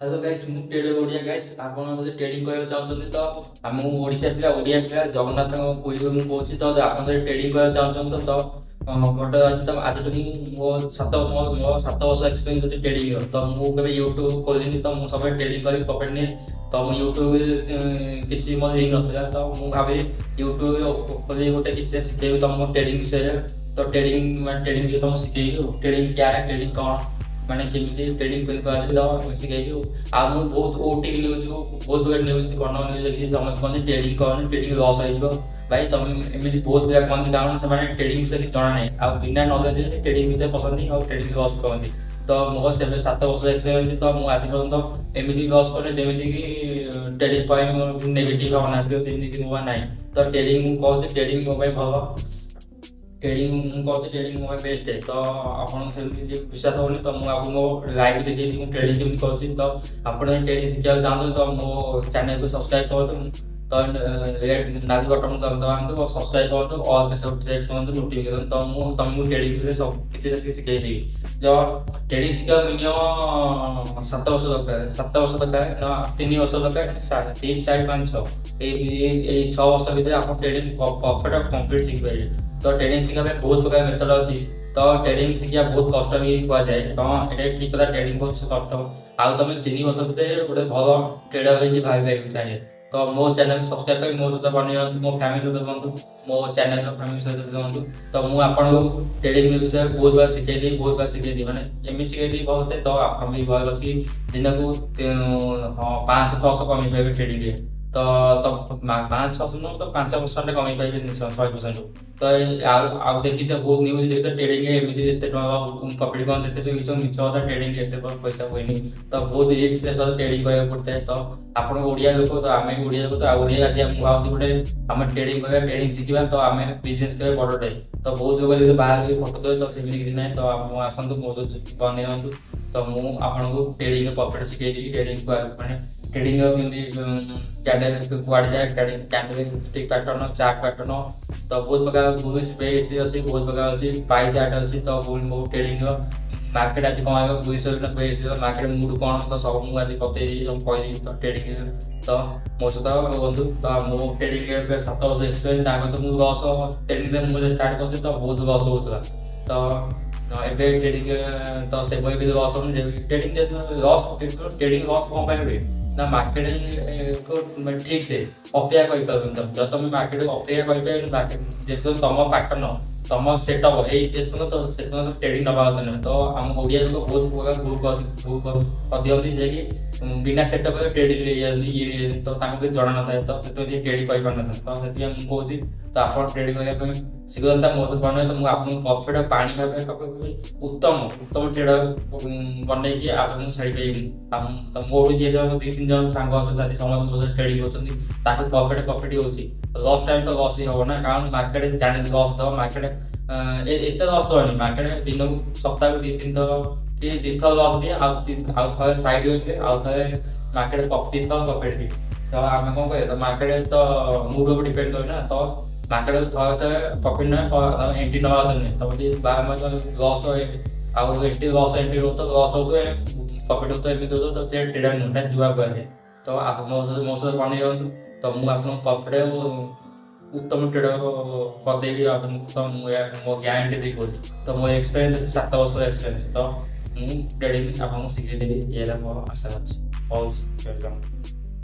Hello guys मु trade Odia guys आपण जदि ट्रेडिंग करबा चाहउछन्ती तो हम ओडिसा पिला ओडिया पिला जगन्नाथ पुरी मु कहूछि तो आपण जदि ट्रेडिंग करबा चाहउछन्ती तो गोटे तो आज मो 7 वर्ष एक्सपीरियंस अछि ट्रेडिंग तो मु केबे YouTube खोलिनी तो मु सब ट्रेडिंग करी प्रॉफिट ने तो मु YouTube किछि मो लिंक नथला तो मु भाबे YouTube खोली गोटे किछि सिखेबे तो मो ट्रेडिंग विषय तो ट्रेडिंग भी तो मु सिखेबी ट्रेडिंग क्या है ट्रेडिंग कौन माने केमिति ट्रेडिंग पिन कर दो सिखाइयो आ मु बहुत ओटीवी न्यूज बहुत बड़ न्यूज कोन न्यूज देखि समझ कोन ट्रेडिंग लॉस आइबो भाई तुम एमिति बहुत बड़ा कोन कारण से माने ट्रेडिंग विषय कि जाना नहीं आ बिना नॉलेज ट्रेडिंग विते पसंद नहीं और ट्रेडिंग लॉस करती तो मो से 7 वर्ष एक्सपीरियंस तो मु आज पर्यंत एमिति लॉस करे जेमिति कि ट्रेडिंग पॉइंट नेगेटिव होना से सेमिति कि मो नाही तो ट्रेडिंग मु कहू ट्रेडिंग मो भाई भलो ट्रेडिंग कहते ट्रेडिंग मोबाइल बेस्ट है तो आपन से विश्वास होनी तो मु आपको लाइव देखि मु ट्रेडिंग केमि करछि तो आपन ट्रेडिंग सिखिया चाहते तो मो चैनल को सब्सक्राइब करतु तो रेड नाली बटन दबांतु और सब्सक्राइब करतु और पे सब सेट करतु नोटिफिकेशन तो मु तुमको ट्रेडिंग से सब किछि सिखाई देबी जो ट्रेडिंग सिखा मिनिमम 7 वर्ष दरकार 7 वर्ष दरकार ना 3 वर्ष दरकार 3 4 5 6 ए 6 वर्ष भीतर आप ट्रेडिंग परफेक्ट कंप्लीट सिख पाइबे तो ट्रेडिंग सिखा बहुत प्रकार मेथड अच्छी तो ट्रेडिंग शिखा बहुत कष्ट भी कहुए तो ये ठीक कथा ट्रेडिंग बहुत कष्ट आउ तुम 3 वर्ष भितर गोटे भल ट्रेडर हो भाई चाहिए तो मो चैनल सब्सक्राइब कर मो सहित बनी मो फैमिली सहित रुहतु मो चैनल फैमिली सहित रुहतु तो मुझे आपको ट्रेडिंग विषय बहुत बार शिखेली बहुत बार शिखेली मैंने एमि शिखेली भल से तो आप भी घर बस दिन को 500-600 कमी पाइबे ट्रेडिंग तो 500-600 नु तो 5% कमी पाइबे 100% तो आउ देखी तो बहुत न्यूज देखते ट्रेडिंग एमती जिते प्रॉफिट कौन देते सब सब मिछ होता ट्रेडिंग एते पैसा हुए तो बहुत रिस्क से सब ट्रेडिंग करा पड़ता है तो आपण ओडिया लोक तो आम ओडिया लोक तो ओडिया आज भाव गोटे आम ट्रेडिंग करा ट्रेडिंग शिखा तो आम बिजनेस कर बड़टे तो बहुत लोग जो बाहर फोटो दे तो सेमती किसी ना तो आसतु बहुत बने तो मुझे आपको ट्रेडिंग प्रॉफिट शिखेदी ट्रेडिंग मैंने ट्रेडिंग कैंडल कुआड़ जाए candle stick pattern chart pattern तो बहुत प्रकार बुल स्पेस अच्छी बहुत प्रकार अच्छी पाई चार्ट अच्छी तो बहुत ट्रेडिंग मार्केट आज कौन बुश मार्केट मूड कौन तो सब मुझे आज बतई कही तो ट्रेडिंग तो मो सहित बंधु तो मो ट्रेडिंग 7 वर्ष एक्सपीरियंस आगे तो मुझे लस ट्रेडिंग मुझे स्टार्ट करती तो बहुत लस होता तो एवं ट्रेडिंग तो से लस ट्रेडिंग लस ट्रेडिंग लस कौन हुए ना मार्केट को ठीक से अपेक्षा कर जब तुम मार्केट को अपेक्षा कर तुम पैटर्न तुम सेटअप ये तो ट्रेडिंग नवा नहीं तो आम ओडिया लोग बहुत भूल कर दिखती बिना सेटअप ट्रेडिंग तो जना ना था तो ट्रेडिंग कर पार तो से मुझे तो आप ट्रेडिंग करने शिखता मो बन तो मुझे प्रॉफिट पानी भाई उत्तम उत्तम ट्रेडर बन आपको छाड़ी पाइबी तो मोटू जी 2-3 जन सांग अच्छा समस्त ट्रेडिंग कर प्रॉफिट हो लॉस टाइम तो लॉस ही हम ना कारण मार्केट जाने लॉस दब मार्केट एत लॉस दबनी मार्केट दिन को सप्ताह को 2-3 थर कि 2 थर लॉस दिए आउ थे साइड हुए आउ थे मार्केट 2 थर प्रॉफिट दिए तो आम कौन कह तो मार्केट तो मूड ऊपर डिपेंड करे ना तो मार्केट थे प्रॉफिट ना एंट्री नवा नहीं तो बार लॉस आउ एंट्री एंट्री हो तो लॉस हो प्रॉफिट हो तो एमती हो तो ट्रेडर नुटा जुआ कहुए तो मो सहित बनी रहतु तो मुझे आपको प्रॉफिट उत्तम ट्रेडर करदेवी तो मो गारंटी दे कौन तो मो एक्सपीरियंस 7 वर्ष एक्सपीरियंस तो मुझे ट्रेडिंग आपको शिखेदेवी ये मो आशा अच्छी बहुत वेलकम।